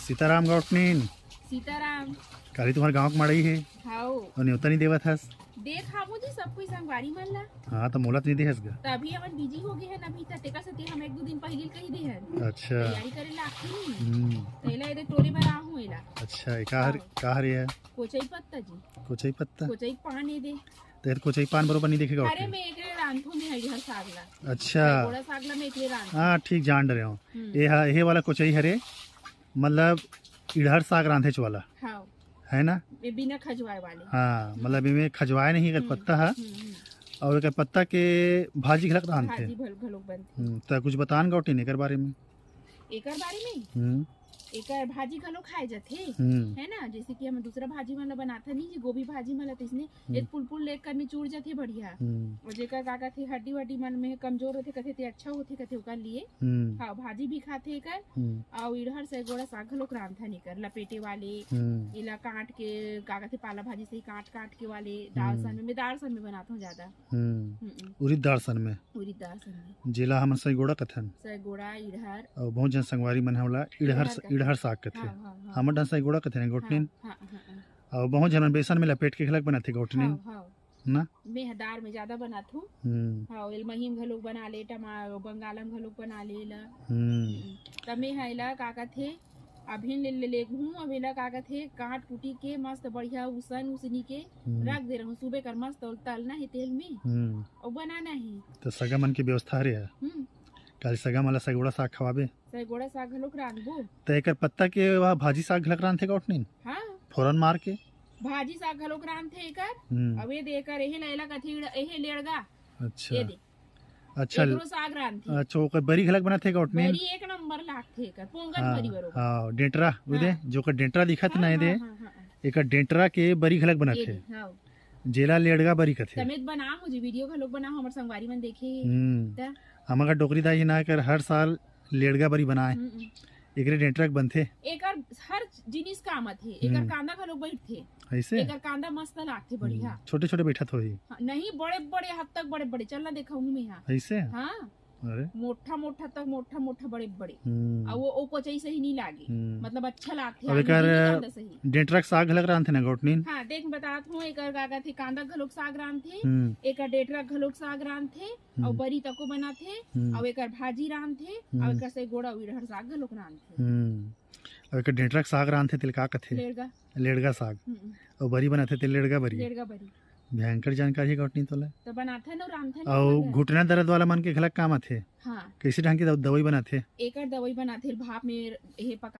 सीताराम गौटनीन सीताराम काली तुम्हारे गांव के मड़ई है हाओ और न्योता नहीं देवत हस। देख हामो जी सब कोई संगवारी मन ला हाँ तो मोला तो नहीं देहस गा। तभी हमन बिजी हो गए हैं अभी तक तेकर से हम एक दो दिन पहले कही दे हैं अच्छा तैयारी करे ला आखिर तैला इधर टोले में राहू एला अच्छा काहर है कोचई पत्ता जी कोचई पत्ता कोचई पानी दे तेरे कोचई पान बरोबर नहीं देखेगा। अरे मैं एकरे रांधू में हरिहर सागला अच्छा गोड़ा सागला में एकरे रांधू हाँ ठीक जान रहे हो। ये वाला कोचई हरे मतलब इधर साग रांधे वाला हाओ है ना, ये बिना खजवाए वाले। हाँ मतलब इनमें खजवाए नहीं कर पत्ता है और एक पत्ता के भाजी घलक रांधते भाजी भलोक बनती तो कुछ बतान गौटी एकर बारे में। एकर बारे में एकर भाजी घलो खाए जाथे है ना, जैसे कि हम दूसरा भाजी मन बनाथा नहीं जी गोभी भाजी मन इसने एक पुल लेकर निचुड़ जाथे बढ़िया और जेकर का कहथे हड्डी वड्डी मन में कमजोर होथे कथे ते अच्छा होथे कथे ओकर लिए हां भाजी भी खाथे एकर और इधर से गोड़ा साग घलो रांधा नहीं कर लपेटे वाले इला काट के का कहथे पाला भाजी से काट के वाले दाल सन में बनाता हूं ज्यादा उड़ीद दाल सन में जिला हम सही गोड़ा कथन सही गोड़ा इधर और बहुत जन संगवारी मन होला इधर साग कथे हमर डन सही गोड़ा कथे गोटनीन और बहुत जन बेसन में लपेट के खलक बनाथे गोटनीन ना मैं दाल में ज्यादा बनाथू हां एल महिम घलोक बना ले टमाटर बंगालम घलोक बना ले ला तमे हैला का कहथे अभी ले घूम अबेला का कहथे काट कुटी के मस्त बढ़िया उसनी के रख दे रहूं सुबह कर मस्त तलना है तेल में और बनाना है तो सगा मन की व्यवस्था रे कल सगा मला सगोड़ा साग खवाबे सगोड़ा साग घलोक रांधबो तो एकर पत्ता के वह भाजी साग घलक रांधे गौटनीन हां फोरन मार के भाजी साग घलोक रांधथे एकर अबे देकर एहे लैला कथी एहे लेड़गा अच्छा ये दे अच्छा एकरो साग रांधथे अच्छा ओकर बरी घलक बनाथे गौटनीन बरी एक नंबर लागथे एकर पोंगन बरी बरोबर हां डेंटरा उदे जो का डेंटरा दिखत नहीं दे एकर डेंटरा के बरी घलक बनाथे हां जेला लेड़गा बरी कथे समेत बना हो जी वीडियो घलोक बना हमर संगवारी मन देखे त हमका डोकरी दाई ना कर हर साल लेड़गा बरी बनाए एकरे डेंटरा बनथे एकर हर जिनिस काम आथे एकर कांदा घलोक बैठथे ऐसे एकर कांदा मस्त लागथे बढ़िया छोटे छोटे बैठत होही नहीं बड़े बड़े हद तक बड़े चलना देखाऊं मैं हां ऐसे हां अरे मोटा तक मोटा बड़े और वो कोचई सही नहीं लागे मतलब अच्छा लागथे और एकर डेंटरा साग घलक रांधथे ना गौटनीन हां देख बतात हूं एकर गागा थे कांदा घलोक साग रांधथे एकर डेंटरा घलोक साग रांधथे और बरी तको बनाथे और एकर भाजी रांधथे और एकर से गोड़ा उड़हर साग घलोक रांधथे और एकर डेंटरा साग रांधथे तिल का कथे लेड़गा साग और बरी बनाथे तिल लेड़गा बरी भयंकर जानकारी है गौटनी तोला तो बनाथे न रांधथे और घुटना दर्द वाला मन के खलक काम आथे हां कैसे ढंग की दवाई बनाथे एकर दवाई बनाथे भाप में हे पका